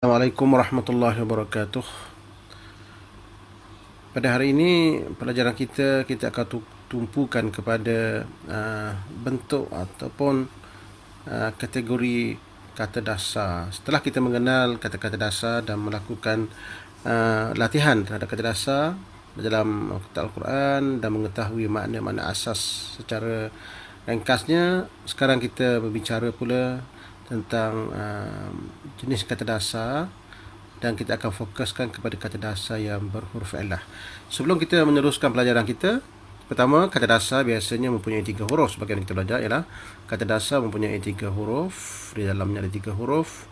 Assalamualaikum warahmatullahi wabarakatuh. Pada hari ini pelajaran kita akan tumpukan kepada bentuk ataupun kategori kata dasar. Setelah kita mengenal kata-kata dasar dan melakukan latihan terhadap kata dasar dalam Al-Quran dan mengetahui makna-makna asas secara ringkasnya, sekarang kita berbicara pula tentang jenis kata dasar dan kita akan fokuskan kepada kata dasar yang berhuruf ilah. Sebelum kita meneruskan pelajaran kita, pertama, kata dasar biasanya mempunyai 3 huruf. Sebagai yang kita belajar ialah kata dasar mempunyai 3 huruf. Di dalamnya ada 3 huruf.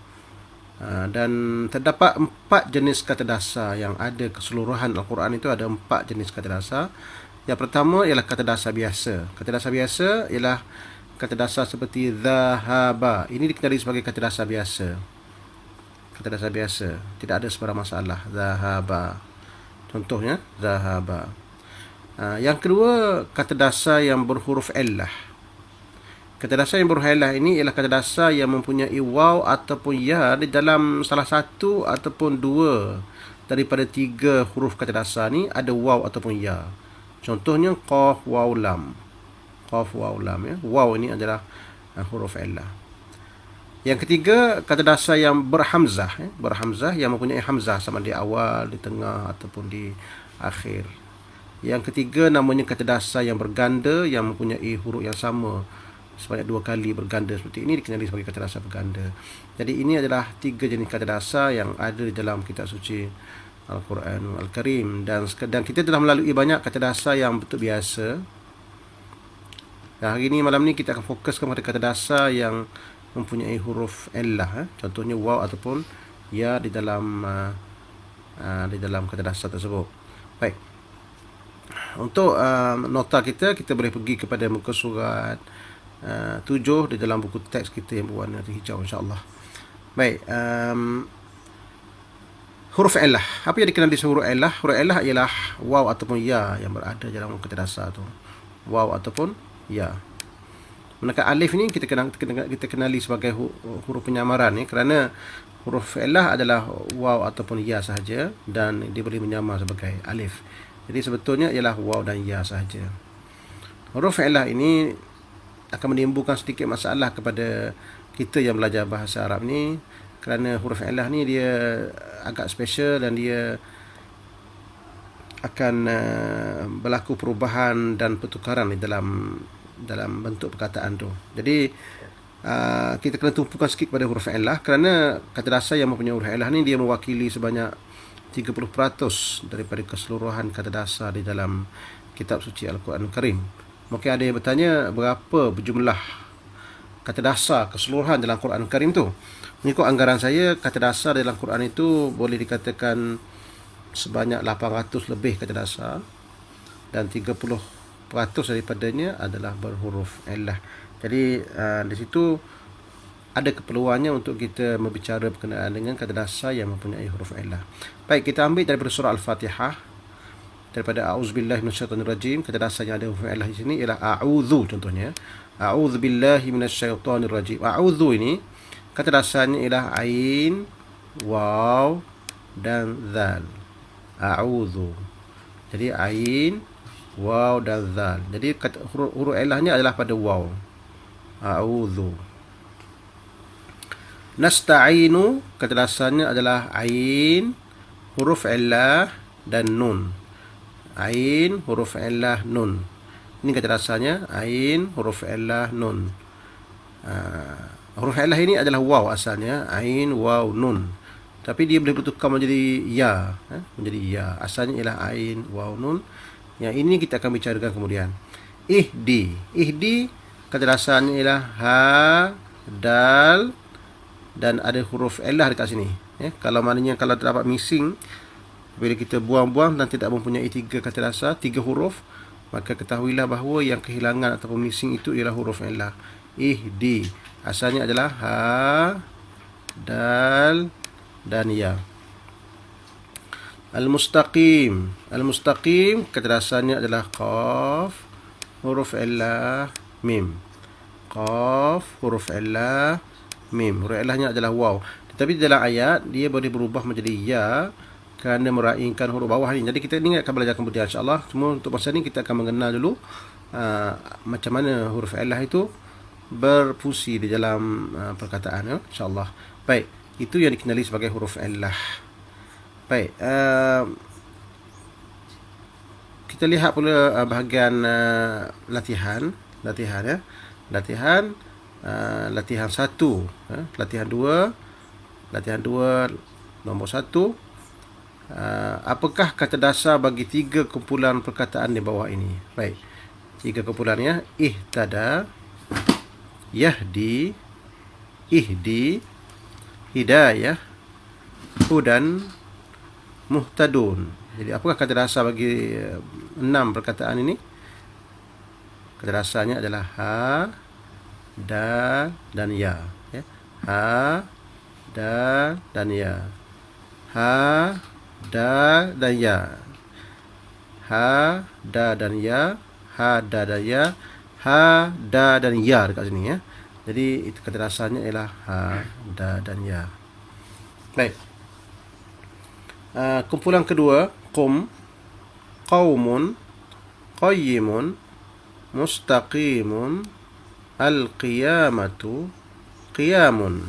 Dan terdapat 4 jenis kata dasar yang ada keseluruhan Al-Quran. Itu ada 4 jenis kata dasar. Yang pertama ialah kata dasar biasa. Kata dasar biasa ialah kata dasar seperti zahaba. Ini dikenali sebagai kata dasar biasa. Kata dasar biasa, tidak ada sebarang masalah. Zahaba, contohnya zahaba. Yang kedua, kata dasar yang berhuruf ilah. Kata dasar yang berhuruf ilah ini ialah kata dasar yang mempunyai waw ataupun ya di dalam salah satu ataupun dua daripada 3 huruf kata dasar ni ada waw ataupun ya. Contohnya qaf waw lam. Qaf waw lam, ya. Waw ini adalah huruf ilah. Yang ketiga, kata dasar yang berhamzah, berhamzah yang mempunyai hamzah sama di awal, di tengah ataupun di akhir. Yang ketiga namanya kata dasar yang berganda yang mempunyai huruf yang sama sebanyak 2 kali berganda seperti ini dikenali sebagai kata dasar berganda. Jadi ini adalah 3 jenis kata dasar yang ada di dalam kitab suci Al-Quran Al-Karim, dan kita telah melalui banyak kata dasar yang betul biasa. Dan hari ini, malam ni, kita akan fokus kepada kata dasar yang mempunyai huruf ilah, contohnya waw ataupun ya di dalam kata dasar tersebut. Baik. Untuk nota kita boleh pergi kepada muka surat 7 di dalam buku teks kita yang berwarna hijau, insya-Allah. Baik. Huruf ilah. Apa yang dikenali sebagai huruf ilah? Huruf ilah ialah waw ataupun ya yang berada dalam kata dasar tu. Waw ataupun ya. Manakala alif ni kita kenali sebagai huruf penyamaran, kerana huruf ilah adalah waw ataupun ya sahaja dan dia boleh menyamar sebagai alif. Jadi sebetulnya ialah waw dan ya sahaja. Huruf ilah ini akan menimbulkan sedikit masalah kepada kita yang belajar bahasa Arab ni, kerana huruf ilah ni dia agak special dan dia akan berlaku perubahan dan pertukaran di dalam bentuk perkataan tu. Jadi kita kena tumpukan sikit pada huruf ilah, kerana kata dasar yang mempunyai huruf ilah ni dia mewakili sebanyak 30% daripada keseluruhan kata dasar di dalam kitab suci Al-Quran Al-Karim. Mungkin ada yang bertanya, berapa berjumlah kata dasar keseluruhan dalam Quran Al-Karim tu? Mengikut anggaran saya, kata dasar dalam Quran itu boleh dikatakan sebanyak 800 lebih kata dasar, dan 30% daripadanya adalah berhuruf ilah. Jadi di situ ada keperluannya untuk kita berbicara berkenaan dengan kata dasar yang mempunyai huruf ilah. Baik, kita ambil daripada surah Al-Fatihah, daripada a'udzubillahi minasyaitonirrajim. Kata dasar yang ada huruf ilah di sini ialah a'udzu, contohnya a'udzubillahi minasyaitonirrajim. A'udzu ini kata dasarnya ialah ain, waw dan zal. A'udzu. Jadi ain, waw dan zal. Jadi huruf ilahnya adalah pada waw. A'udzu. Nasta'inu, kata dasarnya adalah ain, huruf ilah dan nun. Ain, huruf ilah, nun. Ini kata dasarnya ain, huruf ilah, nun. Huruf ilah ini adalah waw asalnya, ain, waw, nun. Tapi dia boleh bertukar menjadi ya, menjadi ya. Asalnya ialah ain, waw, nun. Yang ini kita akan bicarakan kemudian. Ihdi kata dasarnya ialah ha, dal dan ada huruf ilah dekat sini. Kalau terdapat missing, bila kita buang-buang dan tidak mempunyai 3 kata dasar, 3 huruf, maka ketahuilah bahawa yang kehilangan ataupun missing itu ialah huruf ilah. Ihdi asalnya adalah ha, dal dan ya. Al-Mustaqim kata dasarnya adalah qaf, huruf ilah, mim. Qaf, huruf ilah, mim. Huruf ilahnya adalah waw. Tetapi dalam ayat dia boleh berubah menjadi ya kerana meraihkan huruf bawah ni. Jadi kita ni akan belajar kemudian insya-Allah. Cuma untuk masa ni kita akan mengenal dulu macam mana huruf illah itu berfungsi di dalam perkataan ya, insya-Allah. Baik, itu yang dikenali sebagai huruf illah. Baik, kita lihat pula bahagian latihan ya. Latihan 1, latihan 2 nombor 1. Apakah kata dasar bagi 3 kumpulan perkataan di bawah ini? Baik, 3 kumpulannya: ihtada, yahdi, ihdi, hidayah, hudan, muhtadun. Jadi apakah kata dasar bagi 6 perkataan ini? Kata dasarnya adalah ha, da, dan ya. Ha, da, dan ya. Ha, da, dan ya. Ha, da, dan ya. Ha, da, dan ya. Ha, da, dan ya dekat sini ya. Jadi itu kata dasarnya ialah ha, da, dan ya. Baik. Kumpulan kedua, qum, qaumun, qayyimun, mustaqimun, al-qiyamatu, qiyamun.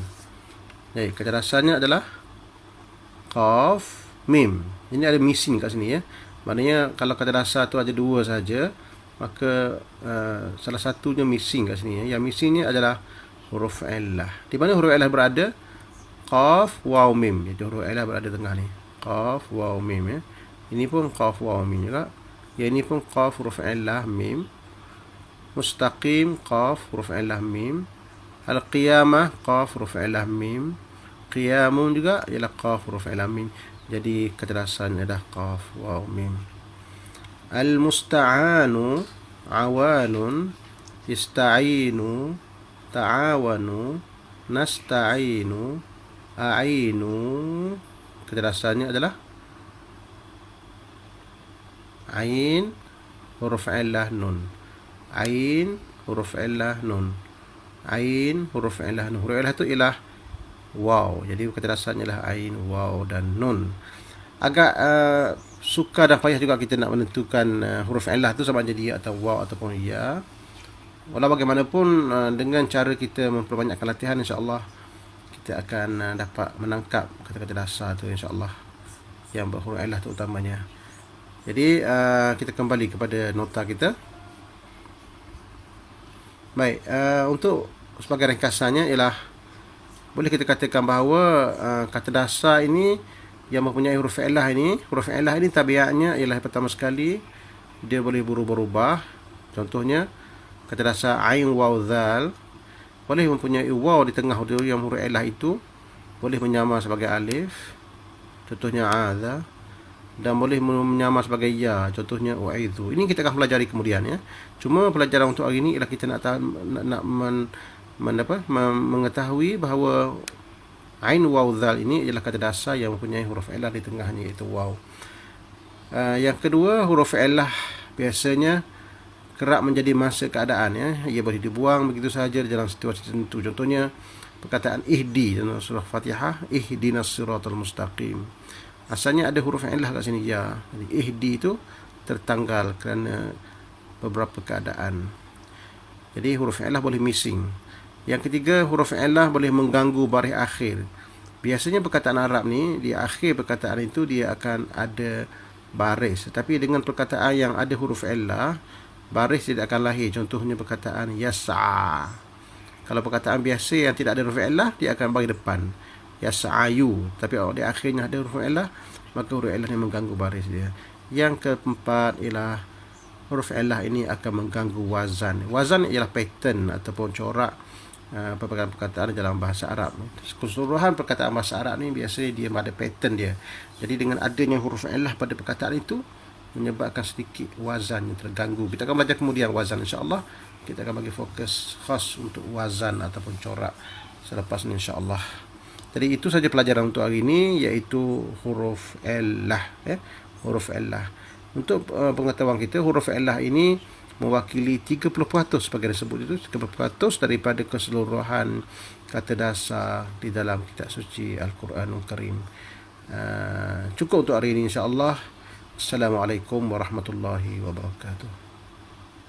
Jadi kata dasarnya adalah qaf, mim. Ini ada missing kat sini ya. Maknanya kalau kata dasar tu ada 2 saja, maka salah satunya missing kat sini ya. Yang missingnya adalah huruf illah. Di mana huruf illah berada? Qaf, waw, mim. Jadi huruf illah berada tengah ni. Qaf, waw, mim ya. Ini pun qaf, waw, mim juga. Yang ini pun qaf, huruf illah, mim. Mustaqim, qaf, huruf illah, mim. Al-qiyamah, qaf, huruf illah, mim. Qiyamun juga ialah qaf, huruf illah, mim. Jadi kata dasarnya adalah qaf, waw, mim. Al-musta'anu, awanun, ista'inu, ta'awanu, nasta'inu, a'inu. Kata dasarnya adalah ain, huruf illah, nun. Ain, huruf illah, nun. Ain, huruf illah, nun. Huruf illah itu ialah waw. Jadi kata dasarnya adalah ain, waw, dan nun. Agak sukar dan payah juga kita nak menentukan huruf illah itu sama jadi ya atau waw ataupun ya. Walau bagaimanapun dengan cara kita memperbanyakkan latihan, insya-Allah kita akan dapat menangkap kata-kata dasar tu insya-Allah yang berhuruf illah tu utamanya. Jadi kita kembali kepada nota kita. Baik, untuk sebagai ringkasannya ialah boleh kita katakan bahawa kata dasar ini yang mempunyai huruf illah ini, tabiatnya ialah pertama sekali dia boleh berubah-ubah. Contohnya kata dasar ain, waw, zal boleh mempunyai waw di tengah dia yang huruf illah itu, boleh menyamar sebagai alif, contohnya adza, dan boleh menyamar sebagai ya, contohnya uaizu. Ini kita akan pelajari kemudian ya. Cuma pelajaran untuk hari ini ialah kita nak mengetahui bahawa ain, waw, zal ini ialah kata dasar yang mempunyai huruf illah di tengahnya, iaitu waw. Yang kedua, huruf illah biasanya kerap menjadi masa keadaan ya. Ia boleh dibuang begitu saja dalam situasi tertentu. Contohnya perkataan ihdi dalam surah Fatihah, ihdinas siratal mustaqim. Asalnya ada huruf illah kat sini ya. Jadi ihdi itu tertanggal kerana beberapa keadaan. Jadi huruf illah boleh missing. Yang ketiga, huruf illah boleh mengganggu baris akhir. Biasanya perkataan Arab ni di akhir perkataan itu dia akan ada baris. Tetapi dengan perkataan yang ada huruf illah, baris tidak akan lahir. Contohnya perkataan yas'a. Kalau perkataan biasa yang tidak ada huruf illah, dia akan bagi depan yas'ayu. Tapi di akhirnya ada huruf illah, maka huruf illah ni mengganggu baris dia. Yang keempat ialah huruf illah ini akan mengganggu wazan. Wazan ialah pattern ataupun corak perkataan dalam bahasa Arab. Keseluruhan perkataan bahasa Arab ni biasanya dia ada pattern dia. Jadi dengan adanya huruf illah pada perkataan itu menyebabkan sedikit wazan yang terganggu. Kita akan belajar kemudian wazan, insya-Allah. Kita akan bagi fokus khas untuk wazan ataupun corak selepas ni, insya-Allah. Jadi itu saja pelajaran untuk hari ini, iaitu huruf illah ya. Huruf illah. Untuk pengetahuan kita, huruf illah ini mewakili 30% sebagai disebut itu, 30% daripada keseluruhan kata dasar di dalam kitab suci Al-Quranul Karim. Cukup untuk hari ini insya-Allah. Assalamualaikum warahmatullahi wabarakatuh.